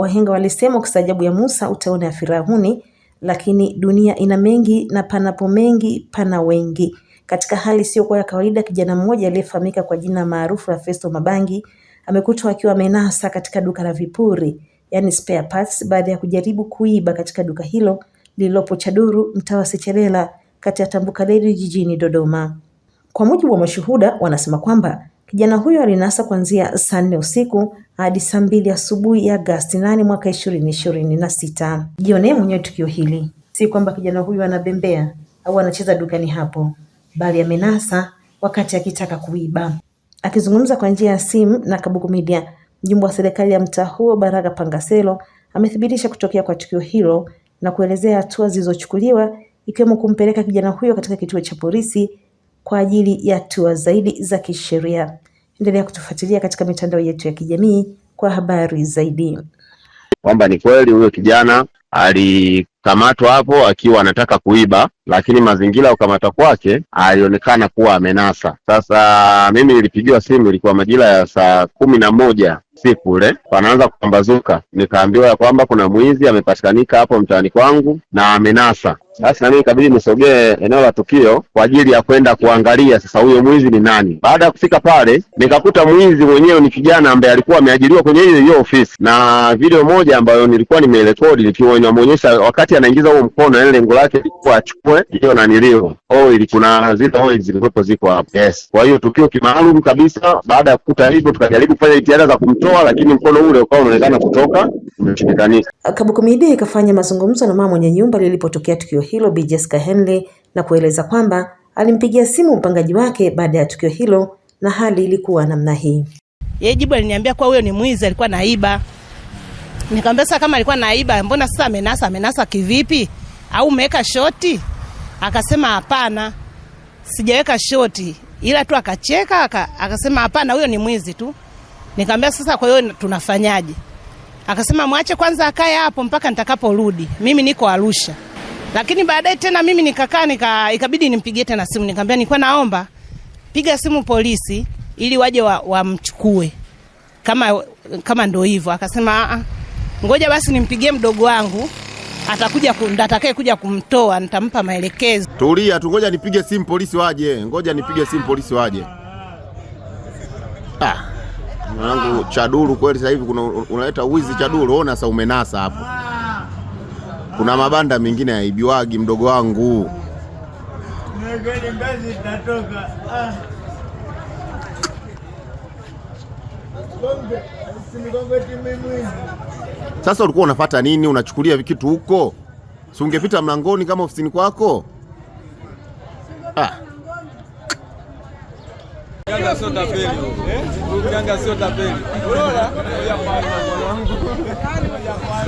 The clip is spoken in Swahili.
wahenga walisema ukistaajabu ya Musa utaona ya Firauni, lakini dunia ina mengi na panapo mengi pana wengi. Katika hali isiyokuwa ya kawaida, kijana mmoja aliyefahamika kwa jina maarufu la Festo Mabangi amekutwa akiwa amenasa katika duka la vipuri, yani spare parts, baada ya kujaribu kuiba katika duka hilo lililopo Chaduru, mtaa wa Sechelela, kati ya Tambukareli jijini Dodoma. Kwa mujibu wa mashuhuda, wanasema kwamba kijana huyo alinasa kuanzia saa 4 usiku hadi saa 2 asubuhi ya Agosti 8 mwaka 2026. Jionee mwenyewe tukio hili. Si kwamba kijana huyo anabembea au anacheza dukani hapo, bali amenasa wakati akitaka kuiba. Akizungumza kwa njia ya simu na Kabuku Media, mjumbe wa serikali ya mtaa huo Baraka Pangaselo amethibitisha kutokea kwa tukio hilo na kuelezea hatua zilizochukuliwa, ikiwemo kumpeleka kijana huyo katika kituo cha polisi kwa ajili ya hatua zaidi za kisheria. Endelea kutufuatilia katika mitandao yetu ya kijamii kwa habari zaidi. Kwamba ni kweli huyo kijana alikamatwa hapo akiwa anataka kuiba, lakini mazingira ya kukamatwa kwake alionekana kuwa amenasa. Sasa mimi nilipigiwa simu, ilikuwa majira ya saa 11 siku ile, panaanza kupambazuka, nikaambiwa ya kwamba kuna mwizi amepatikanika hapo mtaani kwangu na amenasa. Sasa mimi ikabidi nisogee eneo la tukio kwa ajili ya kwenda kuangalia sasa huyo mwizi ni nani. Baada ya kufika pale, nikakuta mwizi mwenyewe ni kijana ambaye alikuwa ameajiriwa kwenye hiyo ofisi, na video moja ambayo nilikuwa nimerekodi nikiwa inamuonyesha wakati anaingiza huo mkono, ile lengo lake lilikuwa achukue hiyo nanilio oil, kuna zile oil zilikuwa ziko hapo. Yes. Kwa hiyo tukio kimaalum kabisa. Baada ya kukuta hivyo, tukajaribu kufanya jitihada za kumtoa, lakini mkono ule ukawa unaonekana kutoka umeshindikanika. Kabuku Media ikafanya mazungumzo na mama mwenye nyumba lilipotokea tukio hilo, Bi Jessica Henley, na kueleza kwamba alimpigia simu mpangaji wake baada ya tukio hilo na hali ilikuwa namna hii. Yeye jibu aliniambia kwa huyo ni mwizi, alikuwa naiba. Nikamwambia sasa kama alikuwa naiba, mbona sasa amenasa kivipi? Au umeweka shoti? Akasema hapana, sijaweka shoti, ila tu akacheka akasema hapana, huyo ni mwizi tu. Nikamwambia sasa kwa hiyo tunafanyaje? Akasema mwache kwanza akae hapo mpaka nitakaporudi. Mimi niko Arusha. Lakini baadaye tena mimi nikakaa ikabidi nimpigie tena simu. Nikamwambia nilikuwa naomba piga simu polisi ili waje wamchukue. Kama ndio hivyo. Akasema ngoja basi nimpigie mdogo wangu, atakaye kuja kumtoa, nitampa maelekezo. Tulia tu, ngoja nipige simu polisi waje. Mwanangu Chaduru kweli sasa hivi unaleta wizi Chaduru, ona sasa umenasa hapo. Kuna mabanda mengine yaibiwagi mdogo wangu. Sasa ulikuwa unafuata nini? Unachukulia kitu huko? Si ungepita mlangoni kama ofisini kwako? Yanga sio tapeli. Yanga sio tapeli.